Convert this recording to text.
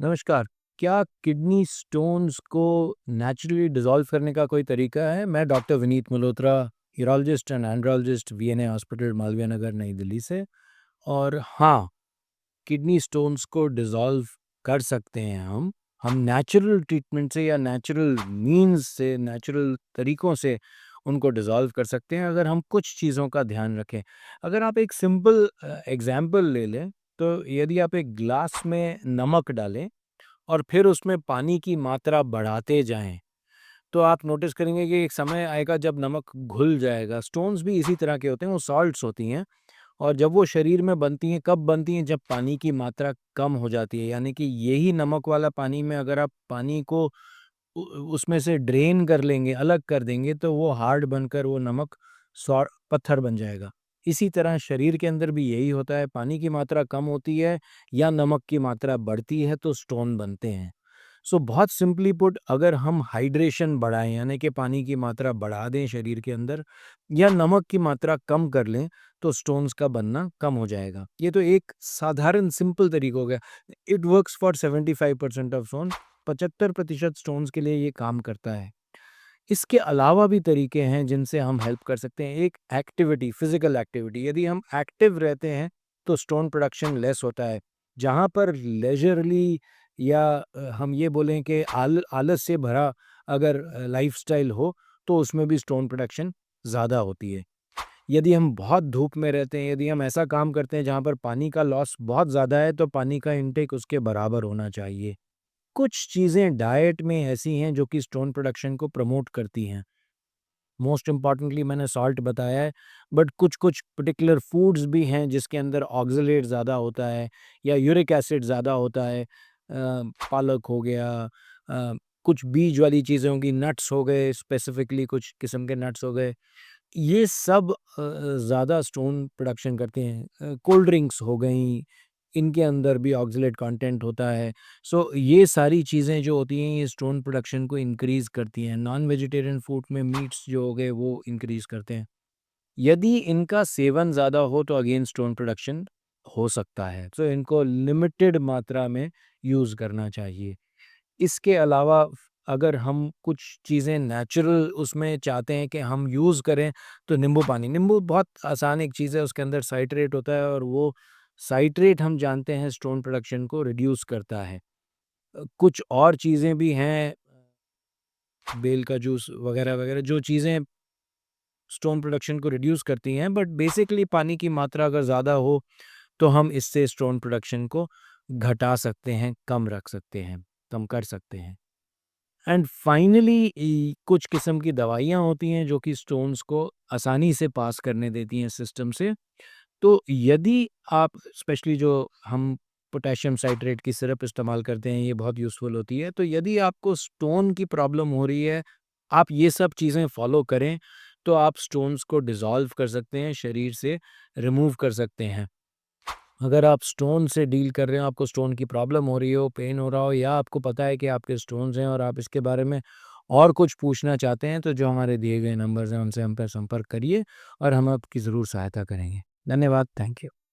नमस्कार। क्या kidney stones को नेचुरली डिसॉल्व करने का कोई तरीका है? मैं doctor Vineet Malhotra, urologist and andrologist, VNA hospital, Malviya Nagar, नई दिल्ली से। और हाँ, किडनी स्टोन्स को डिसॉल्व कर सकते हैं हम नेचुरल ट्रीटमेंट से या नेचुरल मीन्स से, नेचुरल तरीकों से उनको डिसॉल्व कर सकते हैं, अगर हम कुछ चीज़ों का ध्यान रखें। अगर आप एक सिंपल एग्ज़ाम्पल ले लें, तो यदि आप एक ग्लास में नमक डालें और फिर उसमें पानी की मात्रा बढ़ाते जाएँ, तो आप नोटिस करेंगे कि एक समय आएगा जब नमक घुल जाएगा। स्टोन्स भी इसी तरह के होते हैं, वो सॉल्ट्स होती हैं, और जब वो शरीर में बनती हैं, कब बनती हैं? जब पानी की मात्रा कम हो जाती है। यानी कि यही नमक वाला पानी में अगर आप पानी को उ उसमें से ड्रेन कर लेंगे, अलग कर देंगे, तो वो हार्ड बनकर वो नमक पत्थर बन जाएगा। इसी तरह शरीर के अंदर भी यही होता है, पानी की मात्रा कम होती है या नमक की मात्रा बढ़ती है तो स्टोन बनते हैं। सो बहुत सिंपली पुट, अगर हम हाइड्रेशन बढ़ाएँ, यानी कि पानी की मात्रा बढ़ा दें शरीर के अंदर, या नमक की मात्रा कम कर लें, तो स्टोन्स का बनना कम हो जाएगा। ये तो एक साधारण सिंपल तरीका हो गया। It works for 75% of stone. 75% stones के लिए ये काम करता है। इसके अलावा भी तरीके हैं जिनसे हम हेल्प कर सकते हैं। एक एक्टिविटी, फिजिकल एक्टिविटी, यदि हम एक्टिव रहते हैं तो स्टोन प्रोडक्शन लेस होता है। जहाँ पर लेजरली या हम ये बोलें कि आलस से भरा अगर लाइफस्टाइल हो, तो उसमें भी स्टोन प्रोडक्शन ज़्यादा होती है। यदि हम बहुत धूप में रहते हैं, यदि हम ऐसा काम करते हैं जहाँ पर पानी का लॉस बहुत ज़्यादा है, तो पानी का इंटेक उसके बराबर होना चाहिए। कुछ चीज़ें डाइट में ऐसी हैं जो कि स्टोन प्रोडक्शन को प्रमोट करती हैं। मोस्ट इम्पॉर्टेंटली मैंने सॉल्ट बताया है, बट कुछ-कुछ पर्टिकुलर फूड्स भी हैं जिसके अंदर ऑक्ज़लेट ज़्यादा होता है या यूरिक एसिड ज़्यादा होता है। पालक हो गया, कुछ बीज वाली चीज़ें होंगी, नट्स हो गए, स्पेसिफिकली कुछ किस्म के नट्स हो गए। ये सब ज़्यादा स्टोन प्रोडक्शन करते हैं। कोल्ड ड्रिंक्स हो गईं, इनके अंदर भी ऑक्ज़लेट कंटेंट होता है। सो ये सारी चीज़ें जो होती हैं, ये स्टोन प्रोडक्शन को इंक्रीज़ करती हैं। नॉन वेजिटेरियन फूड में मीट्स जो हो गए, वो इंक्रीज़ करते हैं। यदि इनका सेवन ज़्यादा हो तो अगेन स्टोन प्रोडक्शन हो सकता है। तो इनको लिमिटेड मात्रा में यूज़ करना चाहिए। इसके अलावा अगर हम कुछ चीज़ें नेचुरल उसमें चाहते हैं कि हम यूज़ करें, तो नींबू पानी। नींबू बहुत आसान एक चीज़ है, उसके अंदर साइट्रेट होता है और वो साइट्रेट हम जानते हैं स्टोन प्रोडक्शन को रिड्यूस करता है। कुछ और चीज़ें भी हैं, बेल का जूस वगैरह-वगैरह, जो चीज़ें स्टोन प्रोडक्शन को रिड्यूस करती हैं, बट बेसिकली पानी की मात्रा अगर ज़्यादा हो, तो हम इससे स्टोन प्रोडक्शन को घटा सकते हैं, कम रख सकते हैं, कम कर सकते हैं। एंड फाइनली कुछ किस्म की दवाइयाँ होती हैं जो कि स्टोन्स को आसानी से पास करने देती हैं सिस्टम से। तो यदि आप, स्पेशली जो हम पोटेशियम साइट्रेट की सिरप इस्तेमाल करते हैं, ये बहुत यूज़फुल होती है। तो यदि आपको स्टोन की प्रॉब्लम हो रही है, आप ये सब चीज़ें फ़ॉलो करें, तो आप स्टोन्स को डिज़ॉल्व कर सकते हैं, शरीर से रिमूव कर सकते हैं। अगर आप स्टोन से डील कर रहे हो, आपको स्टोन की प्रॉब्लम हो रही हो, पेन हो रहा हो, या आपको पता है कि आपके स्टोन्स हैं और आप इसके बारे में और कुछ पूछना चाहते हैं, तो जो हमारे दिए गए नंबर्स हैं, उनसे हम पे संपर्क करिए और हम आपकी ज़रूर सहायता करेंगे। धन्यवाद। Thank you.